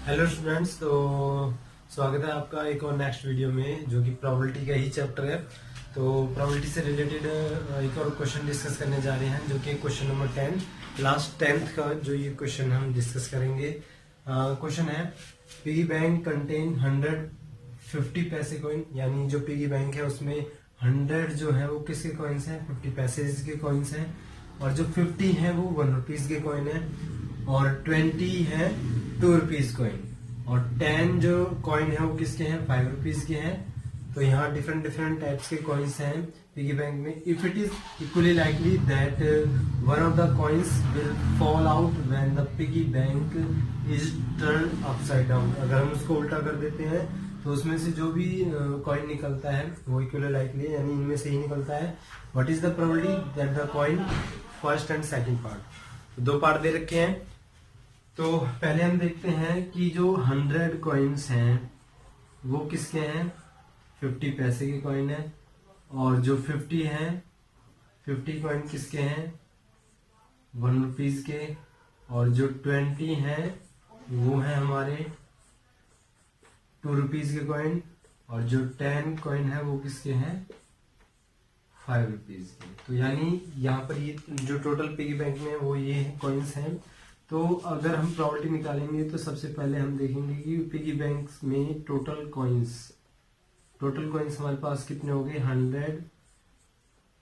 Hello students, तो स्वागत है आपका एक और नेक्स्ट वीडियो में जो कि प्रोबेबिलिटी का ही चैप्टर है। तो प्रोबेबिलिटी से रिलेटेड एक और क्वेश्चन डिस्कस करने जा रहे हैं जो कि क्वेश्चन नंबर 10 लास्ट 10th का जो ये क्वेश्चन हम डिस्कस करेंगे। क्वेश्चन है पिगी बैंक कंटेन 150 पैसे कॉइन, यानी जो पिगी बैंक है उसमें 100 जो है वो किसके कॉइन्स हैं, 50 पैसे के कॉइन्स हैं, और जो 50 है वो 1 रुपीज के कॉइन है, और 20 है 2 रुपीज कॉइन, और 10 जो कॉइन है वो किसके हैं, 5 रुपीज के हैं। तो यहाँ डिफरेंट डिफरेंट टाइप्स के कॉइन्स हैं पिगी बैंक में। If it is equally likely that one of the coins will fall out when the piggy bank is turn upside down. अगर हम उसको उल्टा कर देते हैं तो उसमें से जो भी कॉइन निकलता है वो इक्वली लाइकली यानी इनमें से ही निकलता है। What is the probability that the coin first and second part, दो पार्ट दे रखे हैं। तो पहले हम देखते हैं कि जो 100 कॉइन्स हैं वो किसके हैं, 50 पैसे के कॉइन है, और जो 50 हैं 50 कॉइन किसके हैं, 1 रुपीज के, और जो 20 हैं वो है हमारे 2 रुपीज के कॉइन, और जो 10 कॉइन है वो किसके हैं, 5 रुपीज के। तो यानी यहाँ पर ये जो टोटल पिगी बैंक में वो ये कॉइन्स हैं। तो अगर हम प्रोबेबिलिटी निकालेंगे तो सबसे पहले हम देखेंगे कि पिगी बैंक में टोटल कॉइन्स हमारे पास कितने हो गए, 100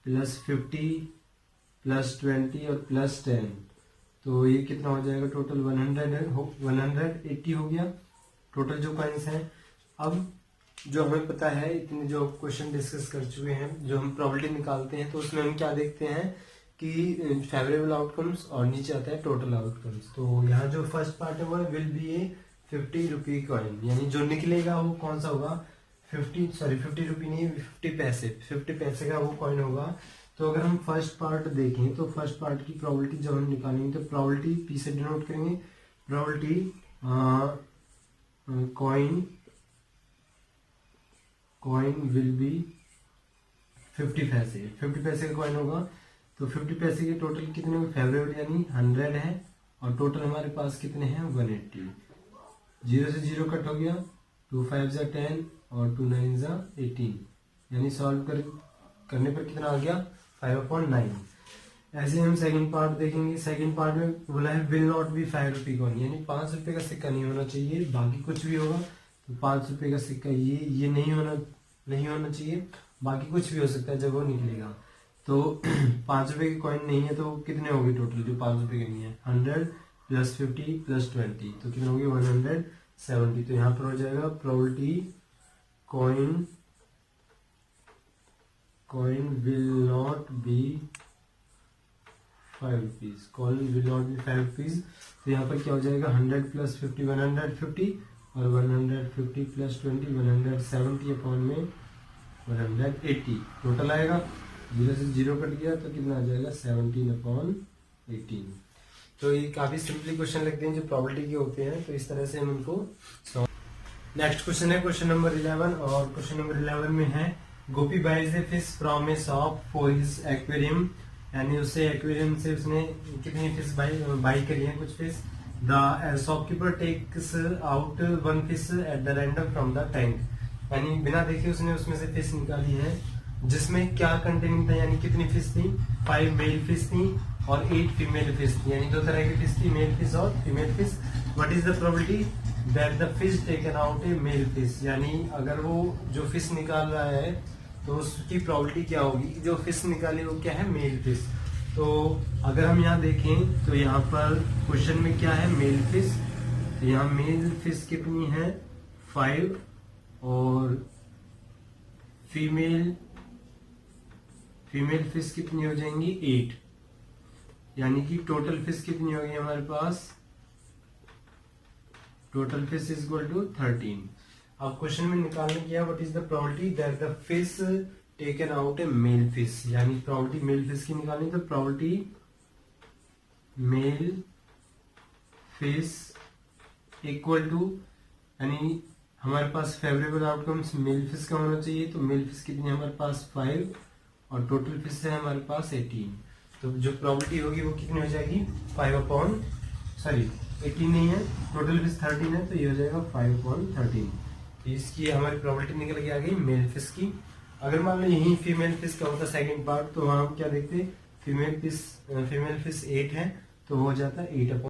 प्लस 50 प्लस 20 और प्लस 10। तो ये कितना हो जाएगा, टोटल 180 हो गया टोटल जो कॉइन्स हैं। अब जो हमें पता है, इतने जो क्वेश्चन डिस्कस कर चुके हैं, जो हम प्रोबेबिलिटी निकालते हैं तो उसमें हम क्या देखते हैं कि फेवरेबल आउटकम्स और नीचे आता है टोटल आउटकम्स। तो यहाँ जो फर्स्ट पार्ट है वो will be A 50 rupee coin, यानी जो निकलेगा वो कौन सा होगा, 50 रुपी नहीं, 50 पैसे का वो कॉइन होगा। तो अगर हम फर्स्ट पार्ट देखें तो फर्स्ट पार्ट की प्रोबेबिलिटी जब हम निकालेंगे तो प्रोबेबिलिटी पी से डिनोट करेंगे, प्रोबेबिलिटी कॉइन विल बी 50 पैसे का कॉइन होगा। तो 50 पैसे के टोटल कितने हुए, फेवरेबल यानी 100 है, और टोटल हमारे पास कितने हैं 180। 0 से 0 कट हो गया, 2 5 जा 10 और 2 9 जा 18, यानी सॉल्व करने पर कितना आ गया, 5/9। ऐसे हम सेकंड पार्ट देखेंगे। सेकंड पार्ट में बोला है will not be 5 rupee coin, यानी 5 रुपए का सिक्का नहीं होना चाहिए, बाकी कुछ भी होगा। तो 5 रुपए का सिक्का ये नहीं होना चाहिए, बाकी कुछ भी हो सकता है जब वो निकलेगा। तो 5 रुपए के कॉइन नहीं है तो कितने हो गए टोटल जो 5 रुपए के नहीं है, 100 प्लस 50 प्लस 20, तो कितने हो गए 170। तो यहाँ पर हो जाएगा probability coin will not be 5 rupees, coin will not be 5 rupees. तो यहाँ पर क्या हो जाएगा, 100 प्लस 50 150, और 150 प्लस 20 170 अपॉन में 180 टोटल आएगा। 0 से 0 कट गया तो कितना आ जाएगा, 17/18। तो ये काफी सिंपली क्वेश्चन लगते हैं जो प्रोबेबिलिटी के होते हैं, तो इस तरह से हम इनको नेक्स्ट क्वेश्चन है क्वेश्चन नंबर 11, और क्वेश्चन नंबर 11 में है Gopi buys a fish from a shop for his aquarium, यानी उससे एक्वेरियम से उसने कितनी फिश बाई करी है, कुछ fish. The shopkeeper takes out 1 fish at the random from the tank, यानी बिना देखे उसने उसमें से फिश निकाली है, जिसमें क्या कंटेनिंग था, यानी कितनी फिश थी, 5 मेल फिश थी और 8 फीमेल फिश थी, यानी 2 तरह की फिश थी, मेल फिश और female fish. What is the probability that the fish taken out a male fish, यानी अगर वो जो फिश निकाल रहा है तो उसकी प्रोबेबिलिटी क्या होगी, जो फिश निकाली वो क्या है, मेल फिश। तो अगर हम यहाँ देखें तो यहाँ पर क्वेश्चन में क्या है, मेल फिश। तो यहाँ मेल फिश कितनी है, 5, और फीमेल फिश कितनी हो जाएंगी, 8, यानी कि टोटल फिश कितनी होगी हमारे पास, total fish is equal to 13। अब क्वेश्चन में निकालने किया what is the probability that the fish taken out a male fish, यानी प्रोबेबिलिटी मेल फिश की निकालनी, तो probability male fish equal to, यानी हमारे पास फेवरेबल आउटकम्स मेल फिश का होना चाहिए, तो मेल फिश कितनी है हमारे पास 5, और टोटल फिश है हमारे पास 18। तो जो प्रोबेबिलिटी होगी वो कितनी हो जाएगी, 5/16। सॉरी 18 नहीं है, टोटल फिश 13 है, तो ये हो जाएगा 5/13। तो इसकी हमारी प्रोबेबिलिटी निकल के आ गई मेल फिश की। अगर मान लो यही फीमेल फिश का होता सेकंड पार्ट, तो वहां हम क्या देखते, फीमेल फिश 8 है, तो वो हो जाता 8/13।